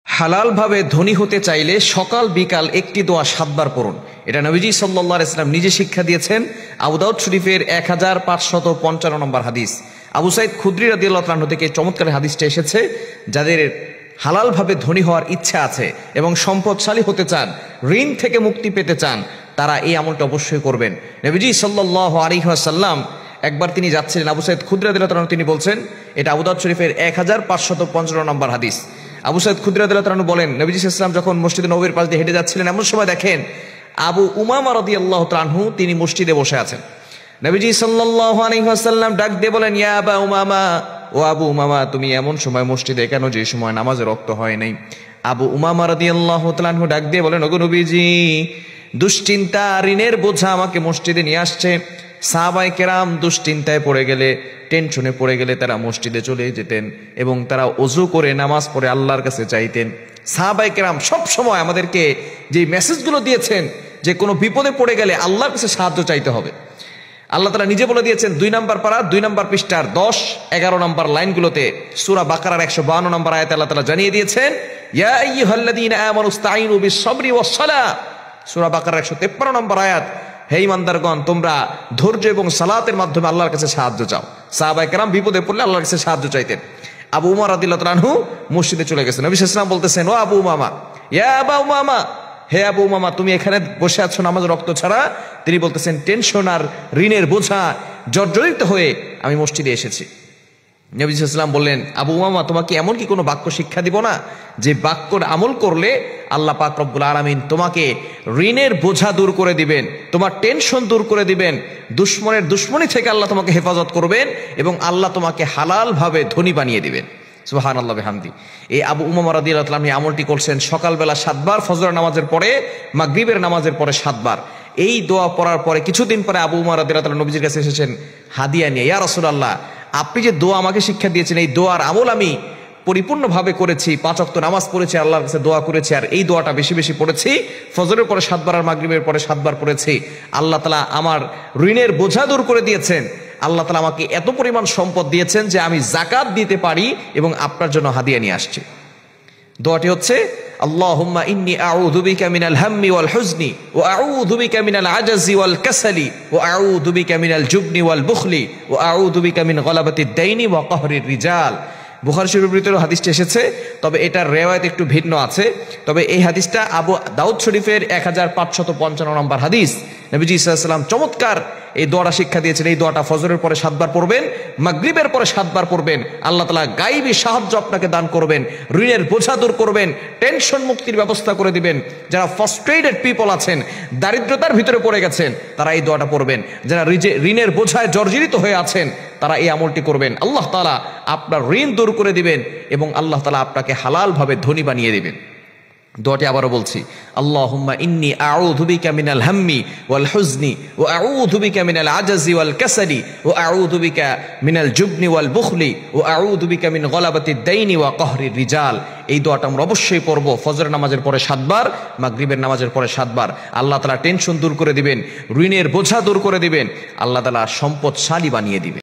হালাল ভাবে ধনী হতে চাইলে সকাল বিকাল একটি দোয়া 7 বার পড়ুন। এটা নবীজি সাল্লাল্লাহু আলাইহি ওয়াসাল্লাম নিজে শিক্ষা দিয়েছেন। আবু দাউদ শরীফের 1555 নম্বর হাদিস। আবু সাইদ খুদরি রাদিয়াল্লাহু তাআলা থেকে চমৎকার হাদিসটা এসেছে, যাদের হালাল ভাবে ধনী হওয়ার ইচ্ছা আছে এবং সম্পদশালী হতে চান, ঋণ থেকে মুক্তি পেতে চান, তারা এই আমলটা অবশ্যই করবেন। নবীজি সাল্লাল্লাহু আলাইহি ওয়াসাল্লাম একবার তিনি যাচ্ছিলেন, আবু সাইদ খুদরি রাদিয়াল্লাহু তাআলা তিনি বলছেন, এটা আবু দাউদ শরীফের 1555 নম্বর হাদিস। আবু সাইদ খুদরি রাদিয়াল্লাহু তাআলা বলেন, নবীজি সাল্লাল্লাহু আলাইহি ওয়াসাল্লাম যখন মসজিদে নববীর পাশ দিয়ে হেঁটে যাচ্ছিলেন, এমন সময় দেখেন আবু উমামা রাদিয়াল্লাহু তাআলা তিনি মসজিদে বসে আছেন। নবীজি সাল্লাল্লাহু আলাইহি ওয়াসাল্লাম ডাক দিয়ে বলেন, ইয়া আবা উমামা, ও আবু উমামা, তুমি এমন সময় মসজিদে কেন যে সময় নামাজের ওয়াক্ত হয় নাই? আবু উমামা রাদিয়াল্লাহু তাআলা ডাক দিয়ে বলেন, ওগো নবীজি, দুশ্চিন্তা, ঋণের বোঝা আমাকে মসজিদে নিয়ে আসছে। সাহাবায়ে কেরাম দুশ্চিন্তায় পড়ে গেলে, টেনশনে পড়ে গেলে তারা মসজিদে চলে যেতেন এবং তারা ওযু করে নামাজ পড়ে আল্লাহর কাছে চাইতেন। সাহাবায়ে কেরাম সব সময় আমাদেরকে যে মেসেজগুলো দিয়েছেন যে কোনো বিপদে পড়ে গেলে আল্লাহর কাছে সাহায্য চাইতে হবে। আল্লাহ তাআলা নিজে বলে দিয়েছেন 2 নম্বর পারা 2 নম্বর পৃষ্ঠার 10-11 নম্বর লাইনগুলোতে, সূরা বাকারার 152 নম্বর আয়াতে আল্লাহ তাআলা জানিয়ে দিয়েছেন, ইয়া আইয়ুহাল্লাযীনা আমানুস্তাঈনু বিস-সাবরি ওয়াস-সালাহ। সূরা বাকারার 153 নম্বর আয়াত, হে ঈমানদারগণ, তোমরা ধৈর্য এবং সালাতের মাধ্যমে আল্লাহর কাছে সাহায্য চাও। সাহাবায়ে কেরাম বিপদে পড়লে আল্লাহর কাছে সাহায্য চাইতেন। আবু উমর রাদিয়াল্লাহু তাআলা আনহু মসজিদে চলে গেছেন। নবী সাল্লাল্লাহু আলাইহি ওয়াসাল্লাম বলতেছেন, ও আবু উমামা, ইয়া আবা উমামা, হে আবু উমামা, তুমি এখানে বসে আছো নামাজ রক্ত ছাড়া? তিনি বলতেছেন, টেনশন আর ঋণের বোঝা জর্জরিত হয়ে আমি মসজিদে এসেছি। নবী সাল্লাল্লাহু আলাইহি ওয়াসাল্লাম বললেন, আবু উমামা, তোমাকে এমন কি কোনো বাক্য শিক্ষা দিব না যে বাক্যর আমল করলে আল্লাহ পাক রব্বুল আলামিন তোমাকে ঋণের বোঝা দূর করে দিবেন, তোমার টেনশন দূর করে দিবেন, দুশ্মনের দুশ্মনী থেকে আল্লাহ তোমাকে হেফাজত করবেন এবং আল্লাহ তোমাকে হালাল ভাবে ধনী বানিয়ে দিবেন। সুবহানাল্লাহ বিহামদি। এই আবু উমামা রাদিয়াল্লাহু তাআলা আমলটি করছেন সকালবেলা 7 বার, ফজরের নামাজের পরে, মাগরিবের নামাজের পরে 7 বার। এই দোয়া পড়ার পরে কিছুদিন পরে আবু উমামা রাদিয়াল্লাহু তাআলা নবীজির কাছে এসেছেন হাদিয়া নিয়ে। ইয়া রাসূলুল্লাহ, আপনি যে দোয়া আমাকে শিক্ষা দিয়েছেন, এই দোয়ার আমল আমি পরিপূর্ণভাবে করেছি, 5 ওয়াক্ত নামাজ পড়েছি, আল্লাহর কাছে দোয়া করেছি, আর এই দোয়াটা বেশি বেশি পড়েছি, ফজরের পরে 7 বার আর মাগরিবের পরে 7 বার পড়েছি। আল্লাহ তাআলা আমার ঋণের বোঝা দূর করে দিয়েছেন। আল্লাহ তাআলা আমাকে এত পরিমাণ সম্পদ দিয়েছেন যে আমি যাকাত দিতে পারি এবং আপনার জন্য হাদিয়া নিয়ে আসছি। দোয়াটি হচ্ছে, আল্লাহুম্মা ইন্নী আউযু বিকা মিনাল হাম্মি ওয়াল হুজনি ওয়া আউযু বিকা মিনাল আজাজি ওয়াল কাসালি ওয়া আউযু বিকা মিনাল জুবনি ওয়াল বুখলি ওয়া আউযু বিকা মিন গলাবাতিদ দাইনি ওয়া কাহরির রিজাল। বুখারী শরীফের ভিতরে হাদিসটা এসেছে, তবে এটার রিওয়ায়াত একটু ভিন্ন আছে। তবে এই হাদিসটা আবু দাউদ শরীফের 1555 নম্বর হাদিস। নবীজি সাল্লাল্লাহু আলাইহি ওয়াসাল্লাম চমৎকার এই দোয়াটা শিক্ষা দিয়েছেন। এই দোয়াটা ফজরের পরে 7 বার পড়বেন, মাগরিবের পরে 7 বার পড়বেন। আল্লাহ তাআলা গায়বী সাহায্য আপনাকে দান করবেন, ঋণের বোঝা দূর করবেন, টেনশন মুক্তির ব্যবস্থা করে দিবেন। যারা ফ্রাস্ট্রেটেড পিপল আছেন, দারিদ্রতার ভিতরে পড়ে গেছেন, তারা এই দোয়াটা পড়বেন। যারা ঋণের বোঝায় জর্জরিত হয়ে আছেন, তারা এই আমলটি করবেন। আল্লাহ তাআলা আপনার ঋণ দূর করে দিবেন এবং আল্লাহ তাআলা আপনাকে হালাল ভাবে ধনী বানিয়ে দিবেন। দোয়াটি আবারও বলছি, আল্লাহুম্মা ইন্নী আউযু বিকা মিনাল হাম্মি ওয়াল হুজনি ওয়া আউযু বিকা মিনাল আজাজি ওয়াল কাসালি ওয়া আউযু বিকা মিনাল জুবনি ওয়াল বুখলি ওয়া আউযু বিকা মিন গলাবাতিদ দাইনি ওয়া কাহরির রিজাল। এই দোয়াটা আমরা অবশ্যই পড়ব ফজরের নামাজের পরে 7 বার, মাগরিবের নামাজের পরে 7 বার। আল্লাহ তাআলা টেনশন দূর করে দিবেন, ঋণের বোঝা দূর করে দিবেন, আল্লাহ তাআলা সম্পদশালী বানিয়ে দিবেন।